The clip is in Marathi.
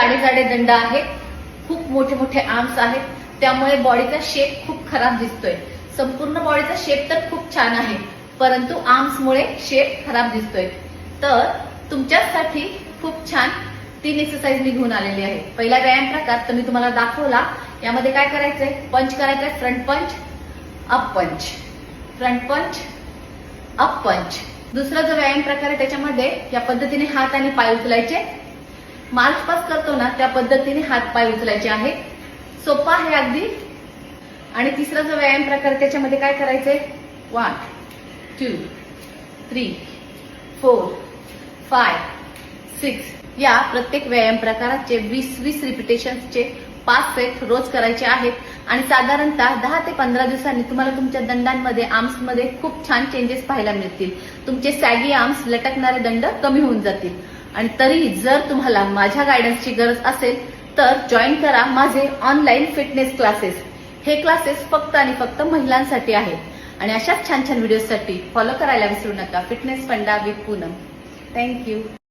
जाडे जाडे दंड आहेत, खूप मोठे मोठे आर्म्स आहेत, त्यामुळे बॉडीचा शेप खूप खराब दिसतोय. संपूर्ण बॉडीचा शेप तर खूप छान आहे, परंतु आर्म्समुळे शेप खराब दिसतोय. तर तुमच्यासाठी खूप छान 3 एक्सरसाइज मी घेऊन आलेली आहे. पहिला व्यायाम प्रकार तर मी तुम्हाला दाखवला. यामध्ये काय करायचंय, पंच करायचंय, फ्रंट पंच, अप पंच, फ्रंट पंच, अप पंच. दुसरा जो व्यायाम प्रकार आहे त्याच्यामध्ये या पद्धतीने हात आणि पाय उचलायचे. मार्च पास करतो ना त्या पद्धतीने हात पाय उचलायचे आहेत. सोपा आहे अगदी. आणि तिसरा जो व्यायाम प्रकार आहे त्याच्यामध्ये काय करायचंय, 1 2 3 4 5 6 या प्रत्येक व्यायाम प्रकाराचे 20-20 रिपिटेशन्सचे 5 सेट रोज करायचे आहेत. आणि साधारणतः 10 ते 15 दिवसांनी तुम्हाला तुमच्या दंडांमध्ये, आर्म्समध्ये खूप छान चेंजेस पाहायला मिळतील. तुमचे सॅगी आर्म्स, लटकणारे दंड कमी होऊन जातील. आणि तरीही जर तुम्हाला माझ्या गायडन्सची गरज असेल तर जॉईन करा माझे ऑनलाईन फिटनेस क्लासेस. हे क्लासेस फक्त आणि फक्त महिलांसाठी आहेत. आणि अशाच छान छान व्हिडिओसाठी फॉलो करायला विसरू नका. Fitness Panda with Poonam. Thank you.